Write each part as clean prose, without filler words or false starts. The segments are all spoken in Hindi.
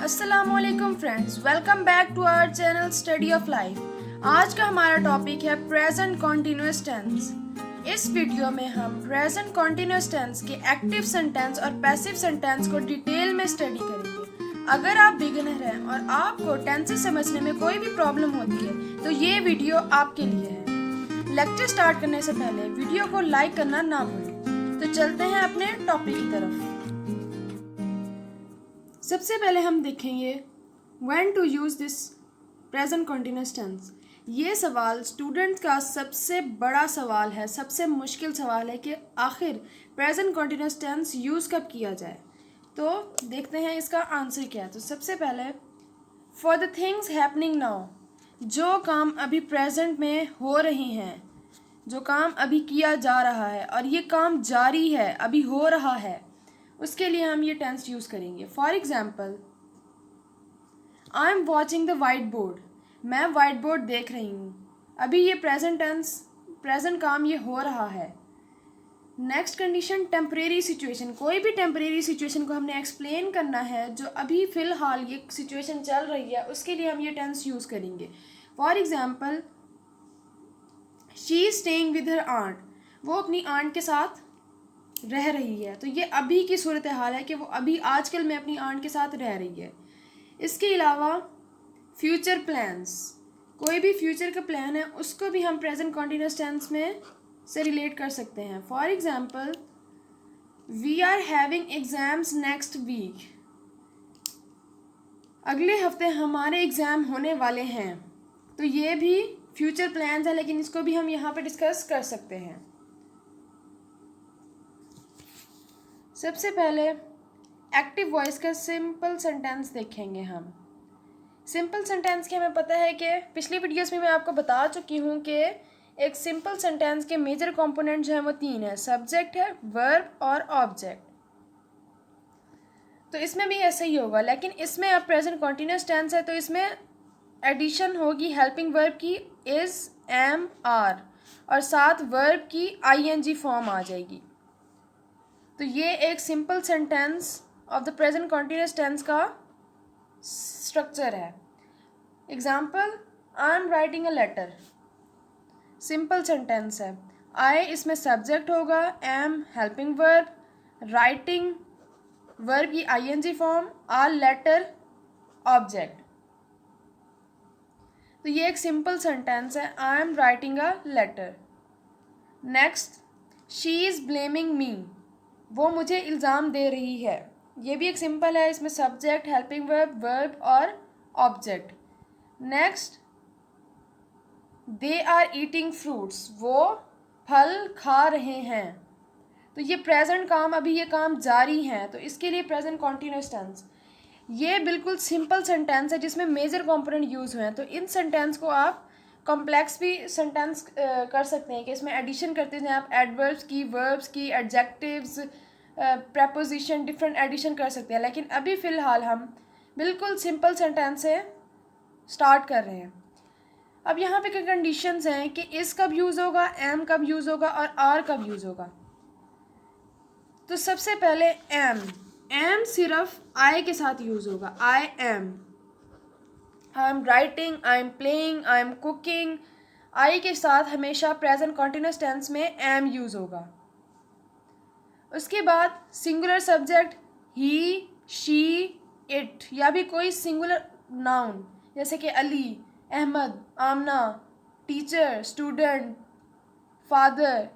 अस्सलामुअलैकुम friends, welcome back to our channel study of life. आज का हमारा टॉपिक है प्रेजेंट कॉन्टिन्यूअस टेंस। इस वीडियो में हम प्रेजेंट कॉन्टिन्यूअस टेंस के एक्टिव सेंटेंस और पैसिव सेंटेंस को डिटेल में स्टडी करेंगे। अगर आप बिगिनर हैं और आपको टेंसेस समझने में कोई भी प्रॉब्लम होती है तो ये वीडियो आपके लिए है। लेक्चर स्टार्ट करने से पहले वीडियो को लाइक करना ना भूलें। तो चलते हैं अपने टॉपिक की तरफ। सबसे पहले हम देखेंगे when to use this present continuous tense. ये सवाल स्टूडेंट का सबसे बड़ा सवाल है, सबसे मुश्किल सवाल है कि आखिर प्रेजेंट कॉन्टिन्यूअस टेंस यूज़ कब किया जाए। तो देखते हैं इसका आंसर क्या है। तो सबसे पहले for the things happening now, जो काम अभी प्रेजेंट में हो रही हैं, जो काम अभी किया जा रहा है और ये काम जारी है, अभी हो रहा है, उसके लिए हम ये टेंस यूज़ करेंगे। For example, I am watching the white board, मैं वाइट बोर्ड देख रही हूँ। अभी ये प्रेजेंट टेंस, प्रेजेंट काम ये हो रहा है। नेक्स्ट कंडीशन टेम्परेरी सिचुएशन, कोई भी टेम्परेरी सिचुएशन को हमने एक्सप्लेन करना है जो अभी फ़िलहाल ये सिचुएशन चल रही है, उसके लिए हम ये टेंस यूज़ करेंगे। For example, she is staying with her aunt, वो अपनी आंट के साथ रह रही है। तो ये अभी की सूरत हाल है कि वो अभी आजकल में अपनी आंट के साथ रह रही है। इसके अलावा फ्यूचर प्लान्स, कोई भी फ्यूचर का प्लान है उसको भी हम प्रेजेंट कॉन्टिन्यूअस टेंस में से रिलेट कर सकते हैं। For example, we are having exams next week, अगले हफ्ते हमारे एग्ज़ाम होने वाले हैं। तो ये भी फ्यूचर प्लान्स है, लेकिन इसको भी हम यहाँ पे डिस्कस कर सकते हैं। सबसे पहले एक्टिव वॉइस का सिंपल सेंटेंस देखेंगे हम। सिंपल सेंटेंस के हमें पता है कि पिछली वीडियोस में मैं आपको बता चुकी हूँ कि एक सिंपल सेंटेंस के मेजर कंपोनेंट जो हैं वो तीन है, सब्जेक्ट है, वर्ब और ऑब्जेक्ट। तो इसमें भी ऐसा ही होगा, लेकिन इसमें अब प्रेजेंट कॉन्टिन्यूअस टेंस है तो इसमें एडिशन होगी हेल्पिंग वर्ब की इज, एम, आर, और साथ वर्ब की आईएनजी फॉर्म आ जाएगी। तो ये एक simple sentence of the present continuous tense का स्ट्रक्चर है। Example, I am writing a letter, simple sentence है। आई इसमें सब्जेक्ट होगा, am helping verb, writing verb की आईएनजी फॉर्म, आर लेटर ऑब्जेक्ट। तो ये एक सिंपल सेंटेंस है, I am writing a letter. Next, she is blaming me, वो मुझे इल्ज़ाम दे रही है। ये भी एक सिंपल है, इसमें सब्जेक्ट, हेल्पिंग वर्ब, वर्ब और object. Next, they are eating fruits, वो फल खा रहे हैं। तो ये प्रेजेंट काम, अभी ये काम जारी है, तो इसके लिए प्रेजेंट कॉन्टिन्यूअस टेंस। ये बिल्कुल सिंपल सेंटेंस है जिसमें मेजर कंपोनेंट यूज़ हुए हैं। तो इन सेंटेंस को आप कॉम्प्लेक्स भी सेंटेंस कर सकते हैं कि इसमें एडिशन करते हैं आप एडवर्ब्स की, वर्ब्स की, एडजेक्टिव्स, प्रेपोजिशन, डिफरेंट एडिशन कर सकते हैं। लेकिन अभी फ़िलहाल हम बिल्कुल सिंपल सेंटेंस से स्टार्ट कर रहे हैं। अब यहाँ पे क्या कंडीशंस हैं कि इस कब यूज़ होगा, एम कब यूज़ होगा और आर कब यूज़ होगा। तो सबसे पहले एम सिर्फ आई के साथ यूज़ होगा। I am writing, I am playing, I am cooking, I के साथ हमेशा प्रेजेंट कॉन्टिन्यूअस टेंस में एम यूज़ होगा। उसके बाद singular subject he, she, it, या भी कोई सिंगुलर नाउन जैसे कि Ali, Ahmad, Amna, teacher, student, father,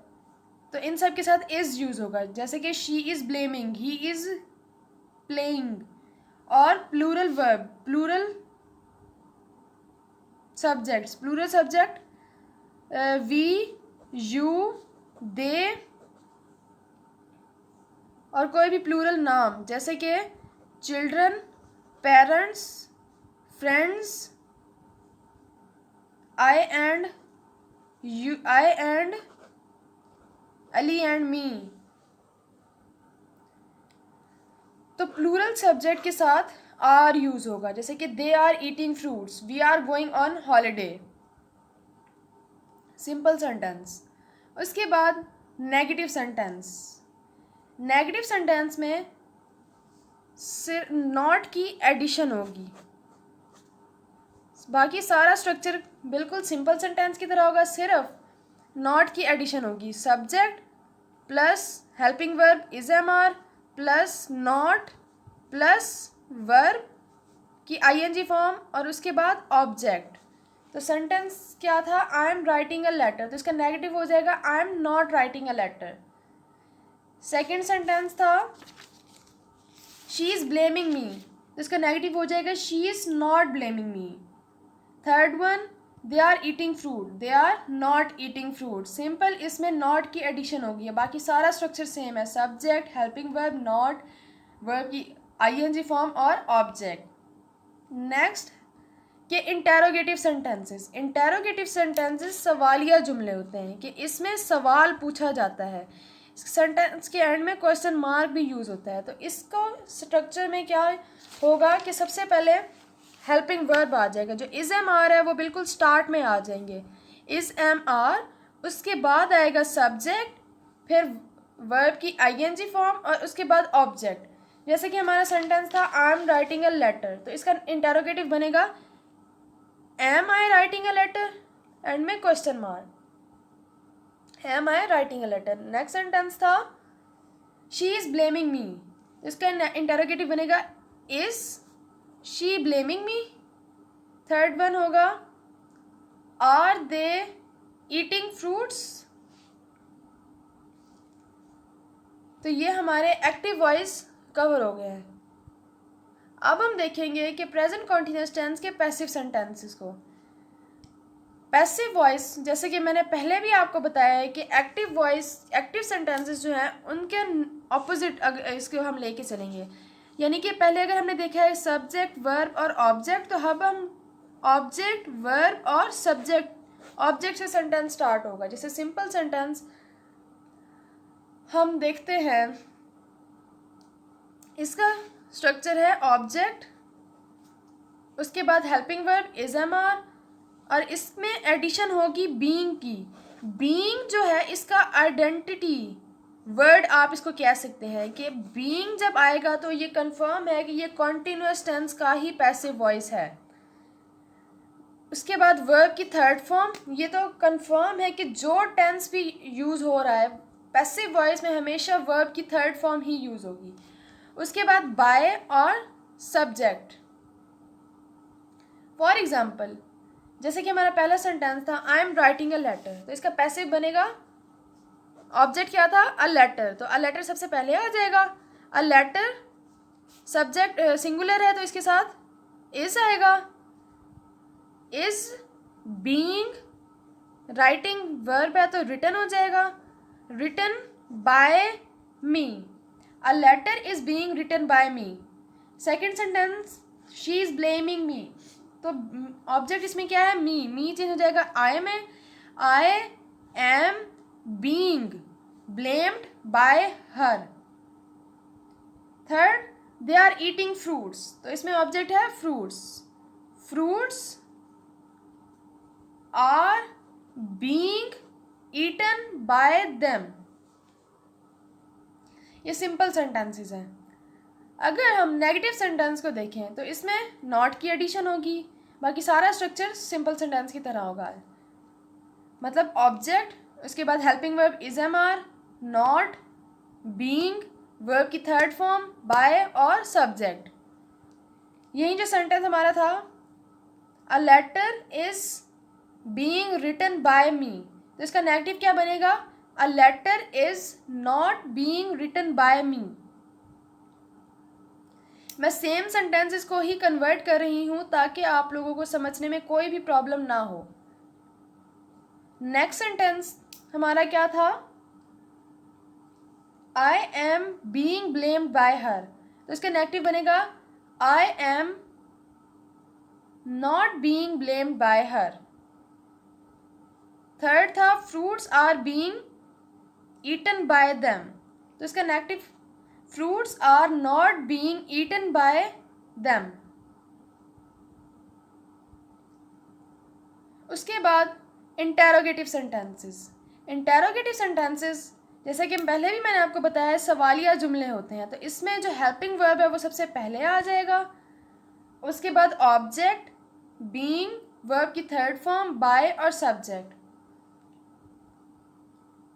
तो इन सब के साथ इज़ यूज़ होगा। जैसे कि she is blaming, he is playing. और plural verb, plural subjects, plural subject we, you, they, और कोई भी प्लूरल नाम जैसे कि children, parents, friends, I and you, I and Ali and me. तो प्लूरल सब्जेक्ट के साथ आर यूज़ होगा, जैसे कि they are eating fruits, we are going on holiday. Simple sentence. उसके बाद नेगेटिव सेंटेंस। नेगेटिव सेंटेंस में सिर्फ नॉट की एडिशन होगी, बाकी सारा स्ट्रक्चर बिल्कुल सिंपल सेंटेंस की तरह होगा, सिर्फ नॉट की एडिशन होगी। Subject plus helping verb is am are plus not plus verb की आईएनजी फॉर्म और उसके बाद ऑब्जेक्ट। तो सेंटेंस क्या था, I am writing a letter, तो इसका नेगेटिव हो जाएगा I am not writing a letter. Second sentence था शी इज़ ब्लेमिंग मी, तो इसका नेगेटिव हो जाएगा she is not blaming me. Third one they are eating fruit, they are not eating fruit, simple इसमें नॉट की एडिशन होगी, बाकी सारा स्ट्रक्चर सेम है, subject helping verb not verb की आईएनजी फॉर्म और ऑब्जेक्ट। नेक्स्ट कि इंटेरोगेटिव सेंटेंसेस, इंटेरोगेटिव सेंटेंसेस सवालिया जुमले होते हैं कि इसमें सवाल पूछा जाता है, सेंटेंस के एंड में क्वेश्चन मार्क भी यूज़ होता है। तो इसको स्ट्रक्चर में क्या होगा कि सबसे पहले हेल्पिंग वर्ब आ जाएगा, जो इज़ एम आर है वो बिल्कुल स्टार्ट में आ जाएंगे, इज़ एम आर, उसके बाद आएगा सब्जेक्ट, फिर वर्ब की आईएनजी फॉर्म और उसके बाद ऑब्जेक्ट। जैसे कि हमारा सेंटेंस था I am writing a letter, तो इसका इंटेरोगेटिव बनेगा am I writing a letter, end में question mark, am I writing a letter. Next sentence था शी इज़ ब्लेमिंग मी, इसका इंटेरोगेटिव बनेगा is she blaming me. Third one होगा आर दे ईटिंग फ्रूट्स, तो ये हमारे एक्टिव वॉइस कवर हो गए हैं। अब हम देखेंगे कि प्रेजेंट कॉन्टिन्यूअस टेंस के पैसिव सेंटेंसेस को। पैसिव वॉइस जैसे कि मैंने पहले भी आपको बताया है कि एक्टिव वॉइस, एक्टिव सेंटेंसेस जो हैं उनके ऑपोजिट इसको हम लेके चलेंगे, यानी कि पहले अगर हमने देखा है सब्जेक्ट वर्ब और ऑब्जेक्ट, तो अब हम ऑब्जेक्ट वर्ब और सब्जेक्ट ऑब्जेक्ट से सेंटेंस स्टार्ट होगा। जैसे सिंपल सेंटेंस हम देखते हैं, इसका स्ट्रक्चर है ऑब्जेक्ट, उसके बाद helping verb is am are, और इसमें एडिशन होगी बीइंग की। बीइंग जो है इसका आइडेंटिटी वर्ड आप इसको कह सकते हैं कि बीइंग जब आएगा तो ये कंफर्म है कि ये कॉन्टिन्यूअस टेंस का ही पैसिव वॉइस है। उसके बाद वर्ब की थर्ड फॉर्म, ये तो कंफर्म है कि जो टेंस भी यूज़ हो रहा है पैसिव वॉइस में हमेशा वर्ब की थर्ड फॉर्म ही यूज़ होगी। उसके बाद बाय और सब्जेक्ट। फॉर एग्जाम्पल जैसे कि हमारा पहला सेंटेंस था I am writing a letter, तो इसका पैसिव बनेगा, ऑब्जेक्ट क्या था अ लेटर, तो अ लेटर सबसे पहले आ जाएगा, अ लेटर सब्जेक्ट सिंगुलर है तो इसके साथ इज आएगा, इज बीइंग राइटिंग वर्ब है तो रिटन हो जाएगा, written by me, a letter is being written by me. Second sentence she is blaming me, तो ऑब्जेक्ट इसमें क्या है मी चेंज हो जाएगा आई में, I am being blamed by her. Third they are eating fruits, तो इसमें ऑब्जेक्ट है fruits, fruits are being eaten by them. ये सिंपल सेंटेंसेस हैं। अगर हम नेगेटिव सेंटेंस को देखें तो इसमें नॉट की एडिशन होगी, बाकी सारा स्ट्रक्चर सिंपल सेंटेंस की तरह होगा, मतलब ऑब्जेक्ट, उसके बाद helping verb is am are, not, being, verb की थर्ड फॉर्म बाय और सब्जेक्ट। यही जो सेंटेंस हमारा था a letter is being written by me, तो इसका नेगेटिव क्या बनेगा a letter is not being written by me. मैं सेम सेंटेंसेस को ही कन्वर्ट कर रही हूँ ताकि आप लोगों को समझने में कोई भी प्रॉब्लम ना हो। नेक्स्ट सेंटेंस हमारा क्या था I am being blamed by her, तो इसका नेगेटिव बनेगा I am not being blamed by her. Third था fruits are being eaten by them, तो इसका negative fruits are not being eaten by them. उसके बाद इंटेरोगेटिव सेंटेंसेस, इंटेरोगेटिव सेंटेंसेस जैसा कि पहले भी मैंने आपको बताया सवालिया जुमले होते हैं, तो इसमें जो हेल्पिंग वर्ब है वो सबसे पहले आ जाएगा, उसके बाद ऑब्जेक्ट, बीइंग, वर्ब की थर्ड फॉर्म, बाय और सब्जेक्ट।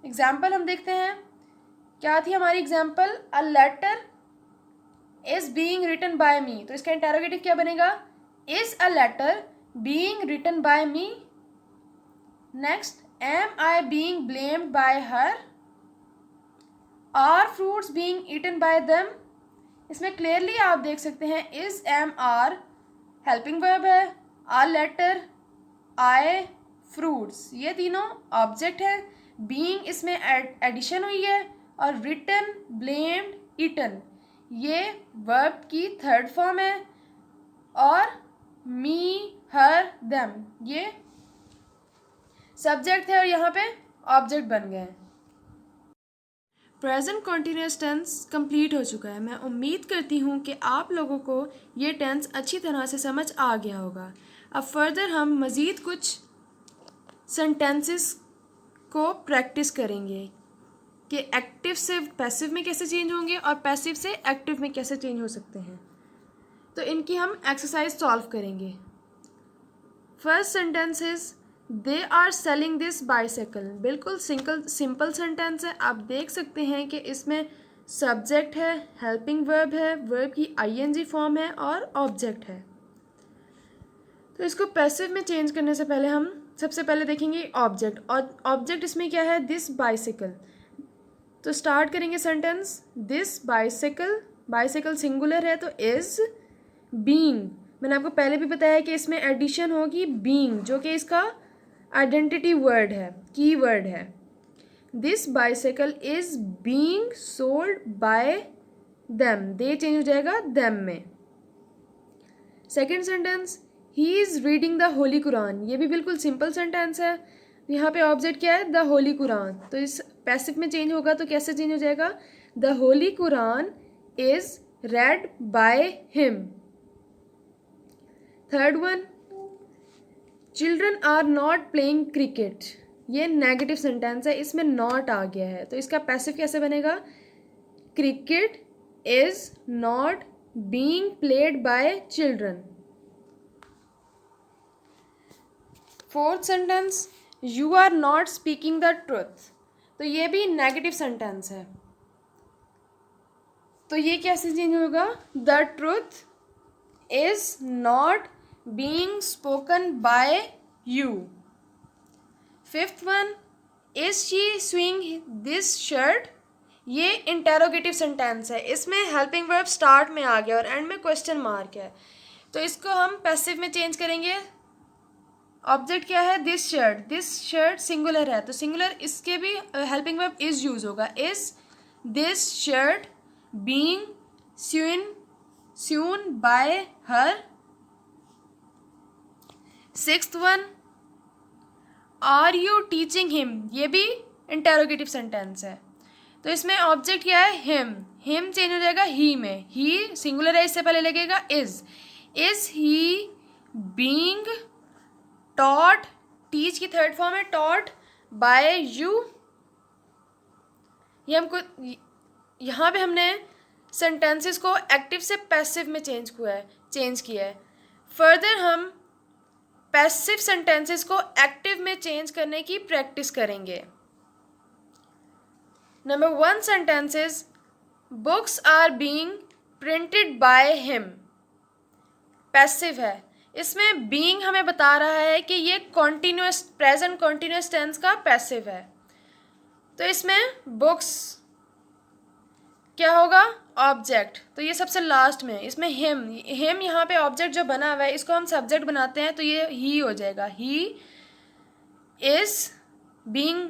एग्जाम्पल हम देखते हैं, क्या थी हमारी example, a letter is being written by me, तो इसका इंटेरोगेटिव क्या बनेगा, is a letter being written by me. Next, am I being blamed by her, are fruits being eaten by them. इसमें क्लियरली आप देख सकते हैं is, am, are helping verb है, आर लेटर, आई, फ्रूट्स ये तीनों ऑब्जेक्ट है, बीइंग इसमें एडिशन हुई है, और रिटन, ब्लेम्ड, ईटन ये वर्ब की थर्ड फॉर्म है, और मी, हर, देम ये सब्जेक्ट है, और यहाँ पे ऑब्जेक्ट बन गए हैं। प्रेजेंट कॉन्टिन्यूस टेंस कंप्लीट हो चुका है। मैं उम्मीद करती हूँ कि आप लोगों को ये टेंस अच्छी तरह से समझ आ गया होगा। अब फर्दर हम मज़ीद कुछ सेंटेंसेस को प्रैक्टिस करेंगे कि एक्टिव से पैसिव में कैसे चेंज होंगे और पैसिव से एक्टिव में कैसे चेंज हो सकते हैं। तो इनकी हम एक्सरसाइज सॉल्व करेंगे। First sentence is they are selling this bicycle. बिल्कुल सिंपल सेंटेंस है। आप देख सकते हैं कि इसमें सब्जेक्ट है, हेल्पिंग वर्ब है, वर्ब की आईएनजी फॉर्म है और ऑब्जेक्ट है। तो इसको पैसिव में चेंज करने से पहले हम सबसे पहले देखेंगे ऑब्जेक्ट, और ऑब्जेक्ट इसमें क्या है, दिस बाईसाइकिल। तो स्टार्ट करेंगे sentence, this bicycle, bicycle singular है तो इज बीइंग। मैंने आपको पहले भी बताया कि इसमें एडिशन होगी बीइंग, जो कि इसका आइडेंटिटी वर्ड है, की वर्ड है। This bicycle is being sold by them, they change हो जाएगा देम में। Second sentence, he is reading the holy Quran. ये भी बिल्कुल सिंपल सेंटेंस है। यहाँ पे ऑब्जेक्ट क्या है, द होली कुरान। तो इस पैसिव में चेंज होगा तो कैसे चेंज हो जाएगा, the holy Quran is read by him. Third one, children are not playing cricket. ये नेगेटिव सेंटेंस है, इसमें नॉट आ गया है, तो इसका पैसिव कैसे बनेगा, cricket is not being played by children. Fourth sentence, you are not speaking the truth. तो ये भी नेगेटिव सेंटेंस है, तो ये कैसे चेंज होगा, the truth is not being spoken by you. Fifth one, is she swing this shirt. ये इंटेरोगेटिव सेंटेंस है, इसमें हेल्पिंग वर्ब स्टार्ट में आ गया और एंड में क्वेश्चन मार्क है, तो इसको हम पैसिव में चेंज करेंगे। ऑब्जेक्ट क्या है, दिस शर्ट सिंगुलर है, तो सिंगुलर इसके भी हेल्पिंग वर्ब इज यूज होगा, is this shirt being sewn by her. Sixth one, are you teaching him. ये भी इंटेरोगेटिव सेंटेंस है, तो इसमें ऑब्जेक्ट क्या है, हिम चेंज हो जाएगा ही में, ही सिंगुलर है, इससे पहले लगेगा is he being taught, teach की थर्ड फॉर्म है टॉट बाय यू। ये हमको यहाँ पे हमने सेंटेंसेस को एक्टिव से पैसिव में चेंज किया है। फर्दर हम पैसिव सेंटेंसेस को एक्टिव में चेंज करने की प्रैक्टिस करेंगे। Number one sentences, books are being printed by him. Passive है, इसमें बीइंग हमें बता रहा है कि ये कॉन्टिन्यूस, प्रेजेंट कॉन्टिन्यूस टेंस का पैसिव है, तो इसमें बुक्स क्या होगा, ऑब्जेक्ट। तो ये सबसे लास्ट में, इसमें हिम यहाँ पे ऑब्जेक्ट जो बना हुआ है इसको हम सब्जेक्ट बनाते हैं, तो ये ही हो जाएगा, ही इज बीइंग,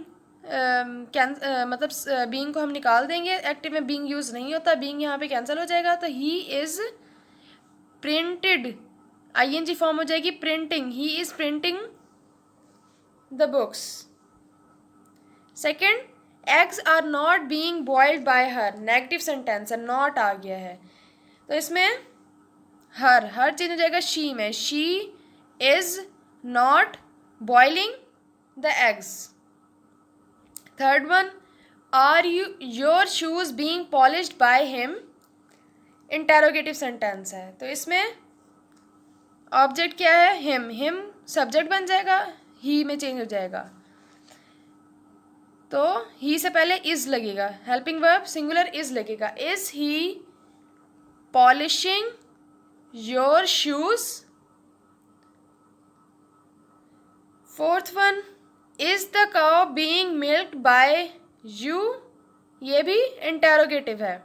मतलब बीइंग को हम निकाल देंगे, एक्टिव में बीइंग यूज नहीं होता, बीइंग यहाँ पे कैंसिल हो जाएगा, तो he is printed, ING form हो जाएगी printing, he is printing the books. Second, eggs are not being boiled by her. Negative sentence है, नॉट आ गया है, तो इसमें हर चेंज हो जाएगा शी में, she is not boiling the eggs. Third one, are your shoes being polished by him? Interrogative sentence है, तो इसमें ऑब्जेक्ट क्या है? हिम सब्जेक्ट बन जाएगा, ही में चेंज हो जाएगा, तो ही से पहले इज लगेगा, हेल्पिंग वर्ब सिंगुलर इज लगेगा। Is he polishing your shoes? Fourth one, is the cow being milked by you? ये भी इंटेरोगेटिव है,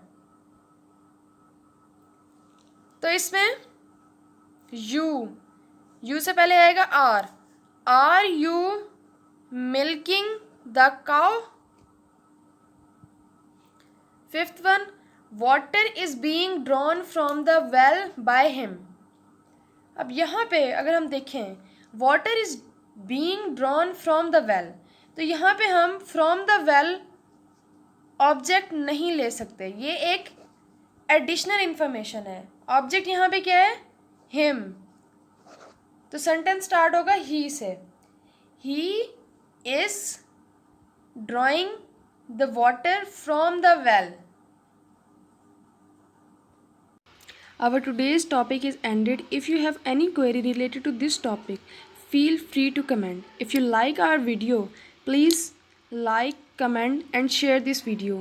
तो इसमें यू से पहले आएगा are you milking the cow? Fifth one, water is being drawn from the well by him. अब यहाँ पे अगर हम देखें water is being drawn from the well, तो यहाँ पे हम फ्रॉम द वेल ऑब्जेक्ट नहीं ले सकते, ये एक एडिशनल इंफॉर्मेशन है। ऑब्जेक्ट यहाँ पे क्या है? हिम, तो सेंटेंस स्टार्ट होगा ही से। He is drawing the water from the well. Our today's topic is ended. If you have any query related to this topic, feel free to comment. If you like our video, please like, comment and share this video,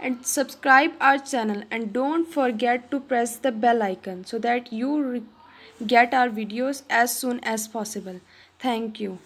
and subscribe our channel, and don't forget to press the bell icon so that you get our videos as soon as possible. Thank you.